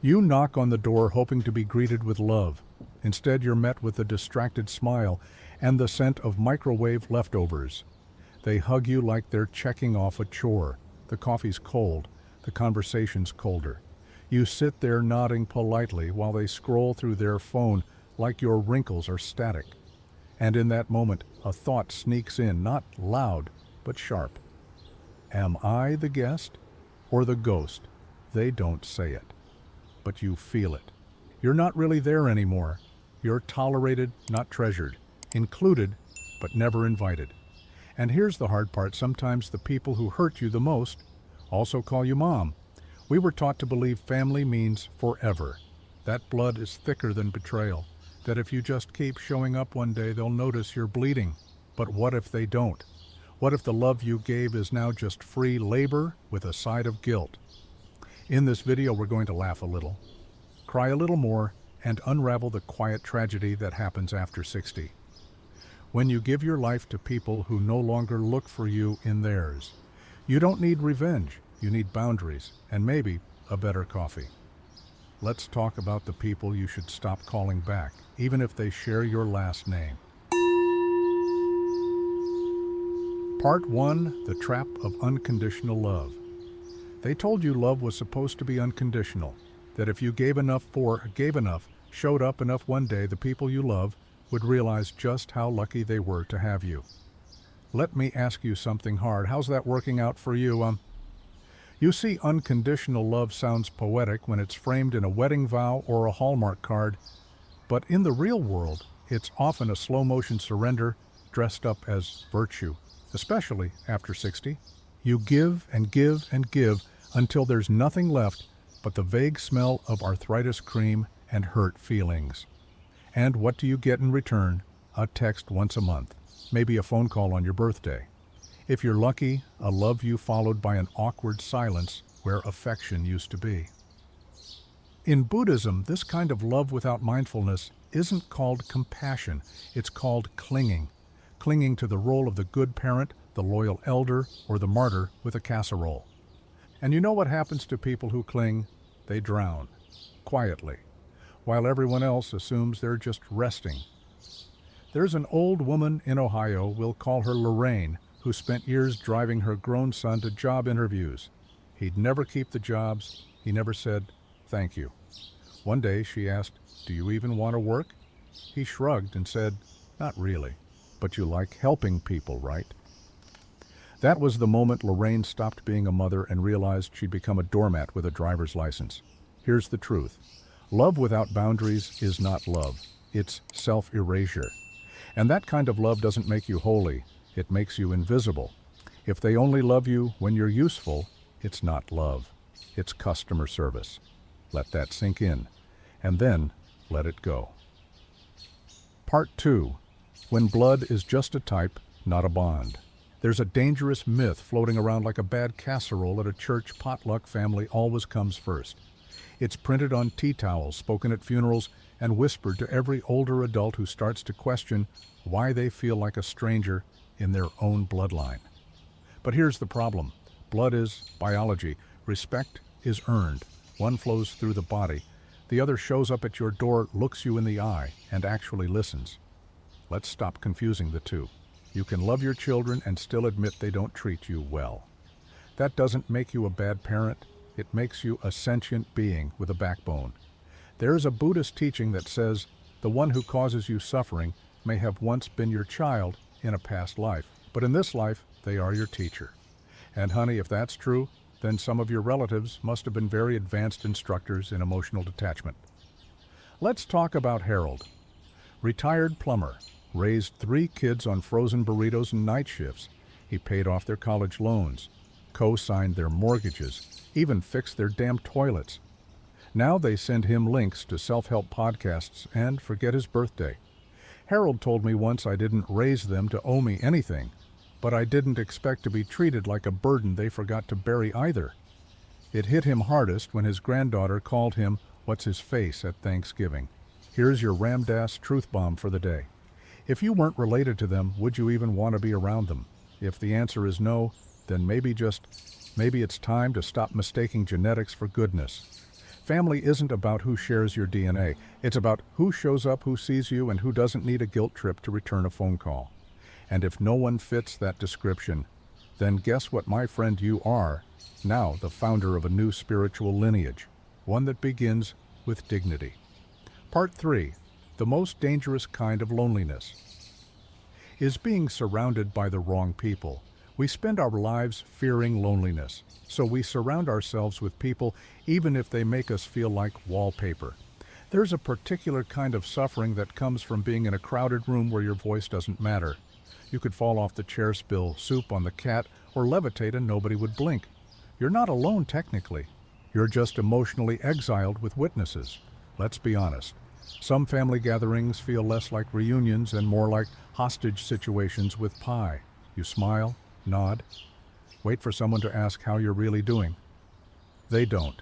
You knock on the door hoping to be greeted with love. Instead, you're met with a distracted smile and the scent of microwave leftovers. They hug you like they're checking off a chore. The coffee's cold, the conversation's colder. You sit there nodding politely while they scroll through their phone like your wrinkles are static. And in that moment, a thought sneaks in, not loud, but sharp. Am I the guest or the ghost? They don't say it, but you feel it. You're not really there anymore. You're tolerated, not treasured, included, but never invited. And here's the hard part, sometimes the people who hurt you the most also call you mom. We were taught to believe family means forever. That blood is thicker than betrayal, that if you just keep showing up one day, they'll notice you're bleeding. But what if they don't? What if the love you gave is now just free labor with a side of guilt? In this video, we're going to laugh a little, cry a little more, and unravel the quiet tragedy that happens after 60. When you give your life to people who no longer look for you in theirs, you don't need revenge, you need boundaries, and maybe a better coffee. Let's talk about the people you should stop calling back, even if they share your last name. Part 1, The Trap of Unconditional Love. They told you love was supposed to be unconditional, that if you gave enough, showed up enough one day, the people you love would realize just how lucky they were to have you. Let me ask you something hard. How's that working out for you? You see, unconditional love sounds poetic when it's framed in a wedding vow or a Hallmark card, but in the real world, it's often a slow-motion surrender dressed up as virtue, especially after 60. You give and give and give until there's nothing left but the vague smell of arthritis cream and hurt feelings. And what do you get in return? A text once a month, maybe a phone call on your birthday. If you're lucky, a love you followed by an awkward silence where affection used to be. In Buddhism, this kind of love without mindfulness isn't called compassion, it's called clinging. Clinging to the role of the good parent, the loyal elder, or the martyr with a casserole. And you know what happens to people who cling? They drown, quietly, while everyone else assumes they're just resting. There's an old woman in Ohio, we'll call her Lorraine, who spent years driving her grown son to job interviews. He'd never keep the jobs. He never said, "Thank you." One day she asked, "Do you even want to work?" He shrugged and said, "Not really, but you like helping people, right?" That was the moment Lorraine stopped being a mother and realized she'd become a doormat with a driver's license. Here's the truth. Love without boundaries is not love. It's self-erasure. And that kind of love doesn't make you holy. It makes you invisible. If they only love you when you're useful, it's not love. It's customer service. Let that sink in. And then let it go. Part 2. When blood is just a type, not a bond. There's a dangerous myth floating around like a bad casserole at a church potluck: family always comes first. It's printed on tea towels, spoken at funerals, and whispered to every older adult who starts to question why they feel like a stranger in their own bloodline. But here's the problem. Blood is biology. Respect is earned. One flows through the body. The other shows up at your door, looks you in the eye, and actually listens. Let's stop confusing the two. You can love your children and still admit they don't treat you well. That doesn't make you a bad parent. It makes you a sentient being with a backbone. There's a Buddhist teaching that says the one who causes you suffering may have once been your child in a past life, but in this life, they are your teacher. And honey, if that's true, then some of your relatives must have been very advanced instructors in emotional detachment. Let's talk about Harold. Retired plumber. Raised 3 kids on frozen burritos and night shifts. He paid off their college loans, co-signed their mortgages, even fixed their damn toilets. Now they send him links to self-help podcasts and forget his birthday. Harold told me once I didn't raise them to owe me anything, but I didn't expect to be treated like a burden they forgot to bury either. It hit him hardest when his granddaughter called him what's-his-face at Thanksgiving. Here's your Ramdas truth bomb for the day. If you weren't related to them, would you even want to be around them? If the answer is no, then maybe it's time to stop mistaking genetics for goodness. Family isn't about who shares your DNA. It's about who shows up, who sees you, and who doesn't need a guilt trip to return a phone call. And if no one fits that description, then guess what, my friend, you are now the founder of a new spiritual lineage, one that begins with dignity. Part 3. The most dangerous kind of loneliness is being surrounded by the wrong people. We spend our lives fearing loneliness, so we surround ourselves with people even if they make us feel like wallpaper. There's a particular kind of suffering that comes from being in a crowded room where your voice doesn't matter. You could fall off the chair, spill soup on the cat, or levitate and nobody would blink. You're not alone technically. You're just emotionally exiled with witnesses. Let's be honest. Some family gatherings feel less like reunions and more like hostage situations with pie. You smile, nod, wait for someone to ask how you're really doing. They don't.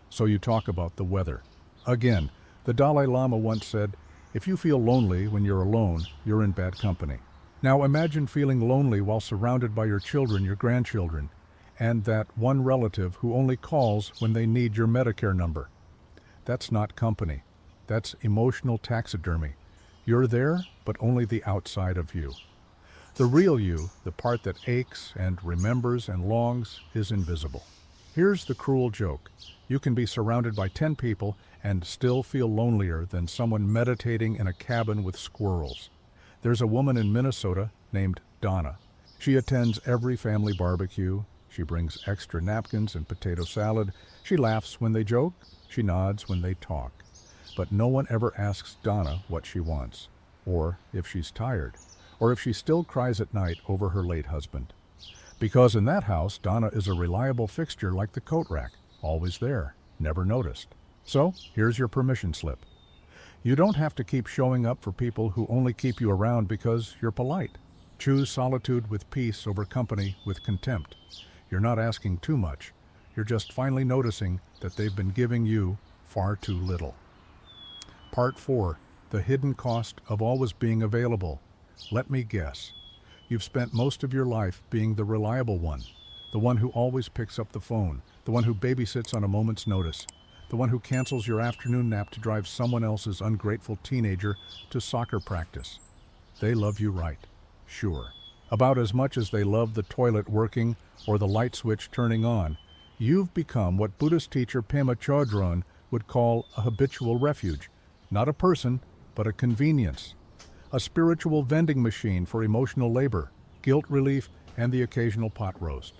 So you talk about the weather. Again, the Dalai Lama once said, if you feel lonely when you're alone, you're in bad company. Now imagine feeling lonely while surrounded by your children, your grandchildren, and that one relative who only calls when they need your Medicare number. That's not company. That's emotional taxidermy. You're there, but only the outside of you. The real you, the part that aches and remembers and longs, is invisible. Here's the cruel joke. You can be surrounded by 10 people and still feel lonelier than someone meditating in a cabin with squirrels. There's a woman in Minnesota named Donna. She attends every family barbecue. She brings extra napkins and potato salad. She laughs when they joke. She nods when they talk. But no one ever asks Donna what she wants, or if she's tired, or if she still cries at night over her late husband. Because in that house, Donna is a reliable fixture like the coat rack, always there, never noticed. So, here's your permission slip. You don't have to keep showing up for people who only keep you around because you're polite. Choose solitude with peace over company with contempt. You're not asking too much. You're just finally noticing that they've been giving you far too little. Part 4. The hidden cost of always being available. Let me guess. You've spent most of your life being the reliable one, the one who always picks up the phone, the one who babysits on a moment's notice, the one who cancels your afternoon nap to drive someone else's ungrateful teenager to soccer practice. They love you right, sure. About as much as they love the toilet working or the light switch turning on. You've become what Buddhist teacher Pema Chodron would call a habitual refuge. Not a person, but a convenience. A spiritual vending machine for emotional labor, guilt relief, and the occasional pot roast.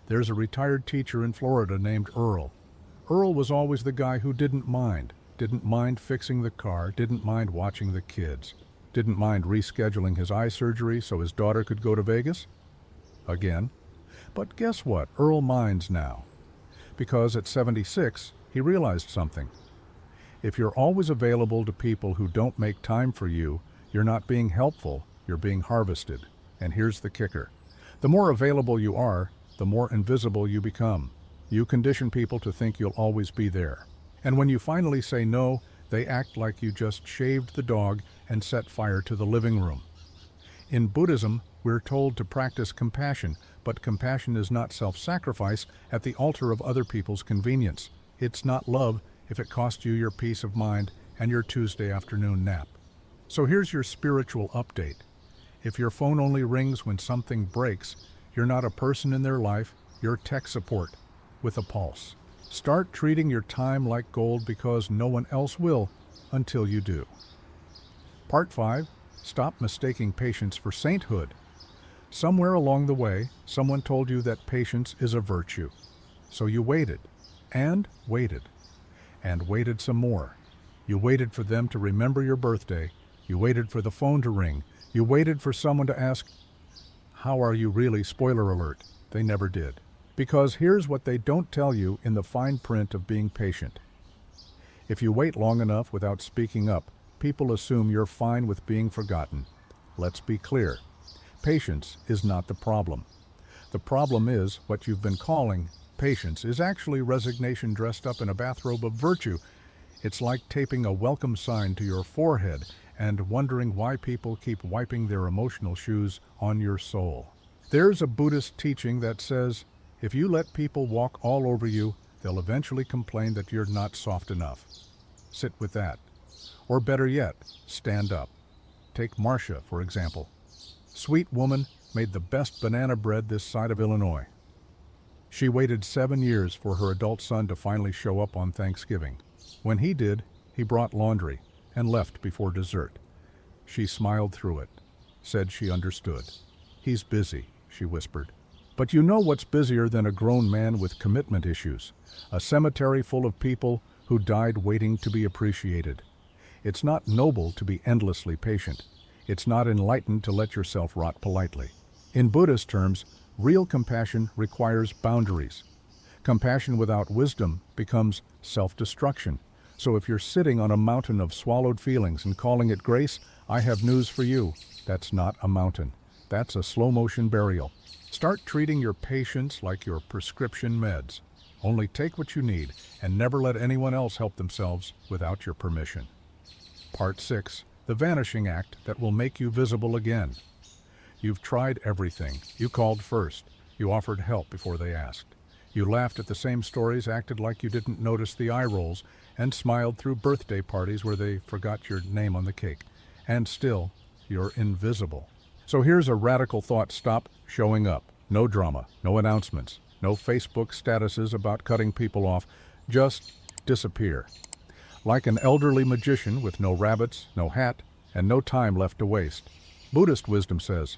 There's a retired teacher in Florida named Earl. Earl was always the guy who didn't mind fixing the car, didn't mind watching the kids, didn't mind rescheduling his eye surgery so his daughter could go to Vegas. Again. But guess what? Earl minds now. Because at 76, he realized something. If you're always available to people who don't make time for you, you're not being helpful, you're being harvested. And here's the kicker. The more available you are, the more invisible you become. You condition people to think you'll always be there. And when you finally say no, they act like you just shaved the dog and set fire to the living room. In Buddhism, we're told to practice compassion, but compassion is not self-sacrifice at the altar of other people's convenience. It's not love if it costs you your peace of mind and your Tuesday afternoon nap. So here's your spiritual update. If your phone only rings when something breaks, you're not a person in their life, you're tech support with a pulse. Start treating your time like gold because no one else will until you do. Part 5. Stop mistaking patience for sainthood. Somewhere along the way, someone told you that patience is a virtue. So you waited, and waited, and waited some more. You waited for them to remember your birthday. You waited for the phone to ring. You waited for someone to ask, "How are you really?" Spoiler alert, they never did. Because here's what they don't tell you in the fine print of being patient. If you wait long enough without speaking up, people assume you're fine with being forgotten. Let's be clear. Patience is not the problem. The problem is what you've been calling patience is actually resignation dressed up in a bathrobe of virtue. It's like taping a welcome sign to your forehead and wondering why people keep wiping their emotional shoes on your soul. There's a Buddhist teaching that says, if you let people walk all over you, they'll eventually complain that you're not soft enough. Sit with that. Or better yet, stand up. Take Marcia, for example. Sweet woman, made the best banana bread this side of Illinois. She waited 7 years for her adult son to finally show up on Thanksgiving. When he did, he brought laundry and left before dessert. She smiled through it, said she understood. He's busy, she whispered. But you know what's busier than a grown man with commitment issues? A cemetery full of people who died waiting to be appreciated. It's not noble to be endlessly patient. It's not enlightened to let yourself rot politely. In Buddhist terms, real compassion requires boundaries. Compassion without wisdom becomes self-destruction. So if you're sitting on a mountain of swallowed feelings and calling it grace, I have news for you. That's not a mountain. That's a slow-motion burial. Start treating your patience like your prescription meds. Only take what you need and never let anyone else help themselves without your permission. Part 6. The vanishing act that will make you visible again. You've tried everything. You called first. You offered help before they asked. You laughed at the same stories, acted like you didn't notice the eye rolls, and smiled through birthday parties where they forgot your name on the cake. And still, you're invisible. So here's a radical thought. Stop showing up. No drama, no announcements, no Facebook statuses about cutting people off. Just disappear. Like an elderly magician with no rabbits, no hat, and no time left to waste. Buddhist wisdom says,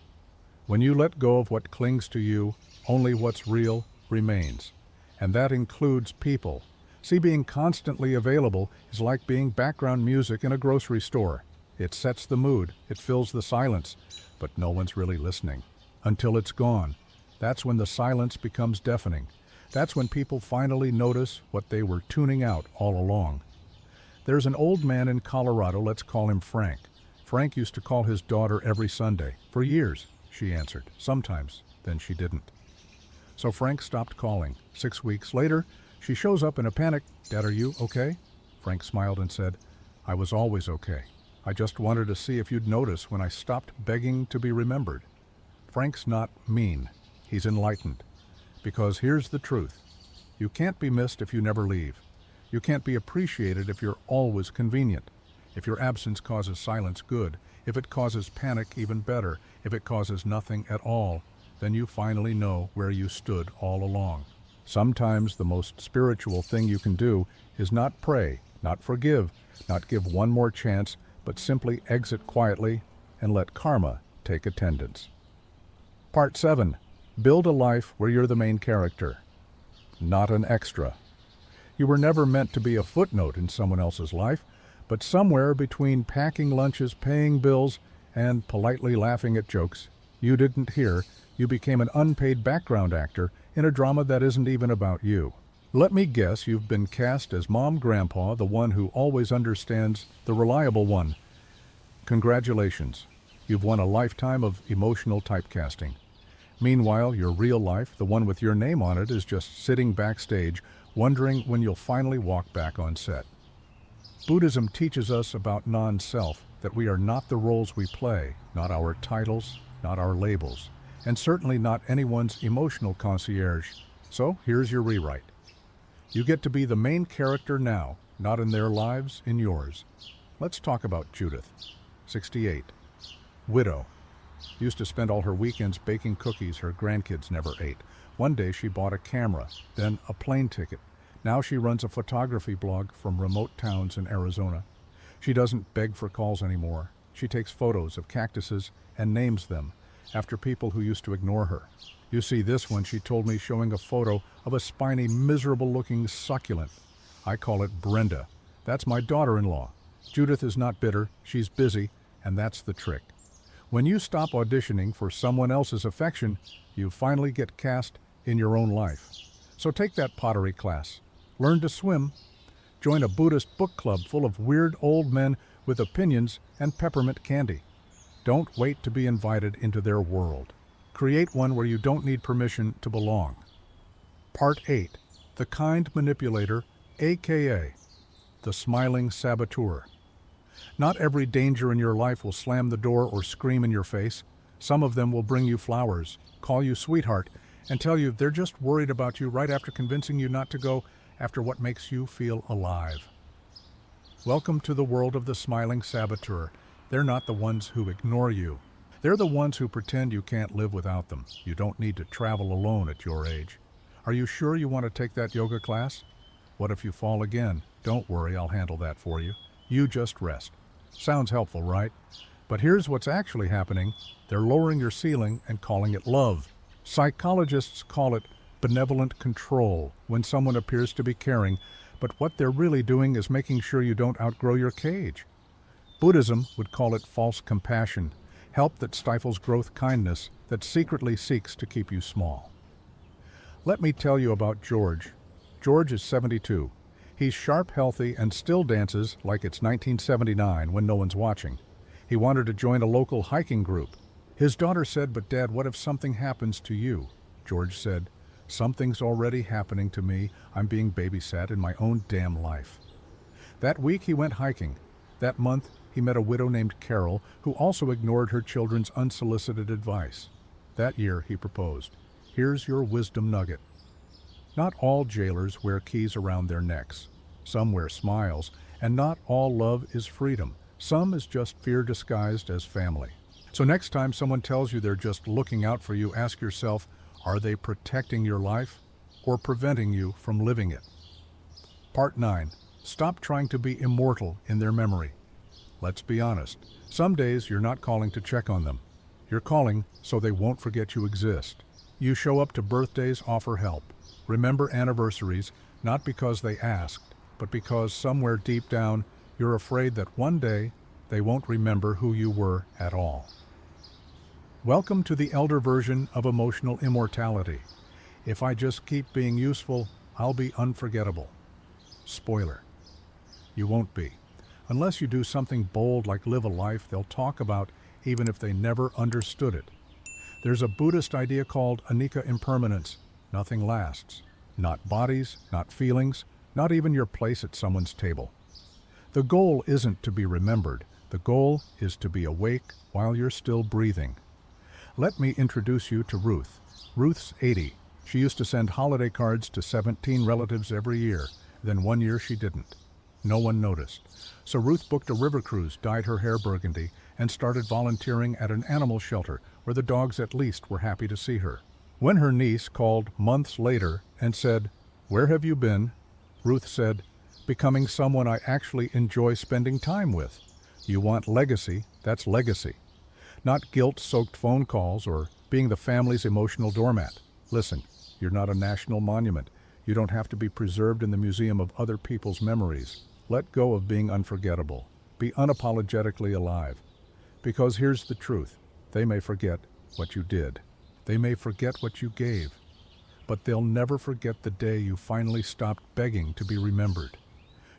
when you let go of what clings to you, only what's real remains. And that includes people. See, being constantly available is like being background music in a grocery store. It sets the mood, it fills the silence, but no one's really listening. Until it's gone. That's when the silence becomes deafening. That's when people finally notice what they were tuning out all along. There's an old man in Colorado, let's call him Frank. Frank used to call his daughter every Sunday. For years, she answered. Sometimes, then she didn't. So Frank stopped calling. 6 weeks later, she shows up in a panic. Dad, are you okay? Frank smiled and said, I was always okay. I just wanted to see if you'd notice when I stopped begging to be remembered. Frank's not mean. He's enlightened. Because here's the truth. You can't be missed if you never leave. You can't be appreciated if you're always convenient. If your absence causes silence, good. If it causes panic, even better. If it causes nothing at all, then you finally know where you stood all along. Sometimes the most spiritual thing you can do is not pray, not forgive, not give one more chance, but simply exit quietly and let karma take attendance. Part 7. Build a life where you're the main character, not an extra. You were never meant to be a footnote in someone else's life, but somewhere between packing lunches, paying bills, and politely laughing at jokes you didn't hear, you became an unpaid background actor in a drama that isn't even about you. Let me guess you've been cast as Mom Grandpa, the one who always understands, the reliable one. Congratulations. You've won a lifetime of emotional typecasting. Meanwhile, your real life, the one with your name on it, is just sitting backstage, wondering when you'll finally walk back on set. Buddhism teaches us about non-self, that we are not the roles we play, not our titles, not our labels, and certainly not anyone's emotional concierge. So here's your rewrite. You get to be the main character now, not in their lives, in yours. Let's talk about Judith, 68, widow. Used to spend all her weekends baking cookies her grandkids never ate. One day she bought a camera, then a plane ticket. Now she runs a photography blog from remote towns in Arizona. She doesn't beg for calls anymore. She takes photos of cactuses and names them after people who used to ignore her. You see this one, she told me, showing a photo of a spiny, miserable-looking succulent. I call it Brenda. That's my daughter-in-law. Judith is not bitter, she's busy, and that's the trick. When you stop auditioning for someone else's affection, you finally get cast in your own life. So take that pottery class. Learn to swim. Join a Buddhist book club full of weird old men with opinions and peppermint candy. Don't wait to be invited into their world. Create one where you don't need permission to belong. Part 8. The kind manipulator, aka the smiling saboteur. Not every danger in your life will slam the door or scream in your face. Some of them will bring you flowers, call you sweetheart, and tell you they're just worried about you right after convincing you not to go after what makes you feel alive. Welcome to the world of the smiling saboteur. They're not the ones who ignore you. They're the ones who pretend you can't live without them. You don't need to travel alone at your age. Are you sure you want to take that yoga class? What if you fall again? Don't worry, I'll handle that for you. You just rest. Sounds helpful, right? But here's what's actually happening. They're lowering your ceiling and calling it love. Psychologists call it benevolent control when someone appears to be caring, but what they're really doing is making sure you don't outgrow your cage. Buddhism would call it false compassion, help that stifles growth, kindness that secretly seeks to keep you small. Let me tell you about George. George is 72. He's sharp, healthy, and still dances like it's 1979 when no one's watching. He wanted to join a local hiking group. His daughter said, "But Dad, what if something happens to you?" George said, "Something's already happening to me. I'm being babysat in my own damn life." That week he went hiking. That month he met a widow named Carol who also ignored her children's unsolicited advice. That year he proposed. Here's your wisdom nugget. Not all jailers wear keys around their necks. Some wear smiles, and not all love is freedom. Some is just fear disguised as family. So next time someone tells you they're just looking out for you, ask yourself, are they protecting your life or preventing you from living it? Part 9. Stop trying to be immortal in their memory. Let's be honest. Some days you're not calling to check on them. You're calling so they won't forget you exist. You show up to birthdays, offer help. Remember anniversaries, not because they asked, but because somewhere deep down you're afraid that one day they won't remember who you were at all. Welcome to the elder version of emotional immortality. If I just keep being useful, I'll be unforgettable. Spoiler. You won't be. Unless you do something bold like live a life they'll talk about even if they never understood it. There's a Buddhist idea called anicca impermanence. Nothing lasts. Not bodies, not feelings, not even your place at someone's table. The goal isn't to be remembered. The goal is to be awake while you're still breathing. Let me introduce you to Ruth. Ruth's 80. She used to send holiday cards to 17 relatives every year. Then one year she didn't. No one noticed. So Ruth booked a river cruise, dyed her hair burgundy, and started volunteering at an animal shelter where the dogs at least were happy to see her. When her niece called months later and said, "Where have you been?" Ruth said, "Becoming someone I actually enjoy spending time with." You want legacy, that's legacy. Not guilt-soaked phone calls or being the family's emotional doormat. Listen, you're not a national monument. You don't have to be preserved in the museum of other people's memories. Let go of being unforgettable. Be unapologetically alive. Because here's the truth. They may forget what you did. They may forget what you gave. But they'll never forget the day you finally stopped begging to be remembered.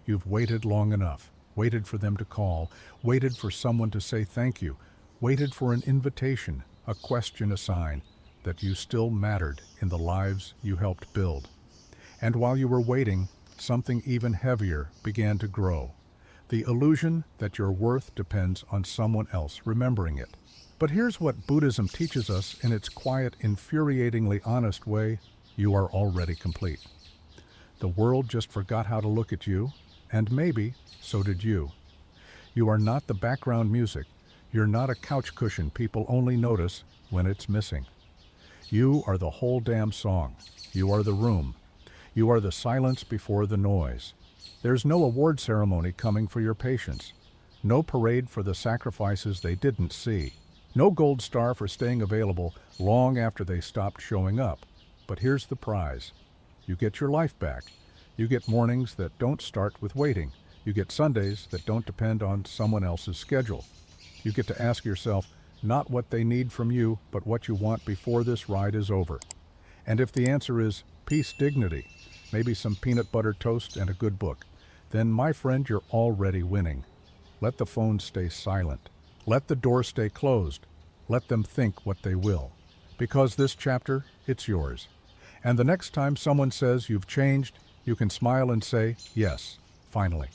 You've waited long enough. Waited for them to call. Waited for someone to say thank you. Waited for an invitation, a question, a sign that you still mattered in the lives you helped build. And while you were waiting, something even heavier began to grow. The illusion that your worth depends on someone else remembering it. But here's what Buddhism teaches us in its quiet, infuriatingly honest way. You are already complete. The world just forgot how to look at you, and maybe so did you. You are not the background music. You're not a couch cushion people only notice when it's missing. You are the whole damn song. You are the room. You are the silence before the noise. There's no award ceremony coming for your patience. No parade for the sacrifices they didn't see. No gold star for staying available long after they stopped showing up. But here's the prize. You get your life back. You get mornings that don't start with waiting. You get Sundays that don't depend on someone else's schedule. You get to ask yourself not what they need from you, but what you want before this ride is over. And if the answer is peace, dignity, maybe some peanut butter toast and a good book, then my friend, you're already winning. Let the phone stay silent. Let the door stay closed. Let them think what they will. Because this chapter, it's yours. And the next time someone says you've changed, you can smile and say, yes, finally.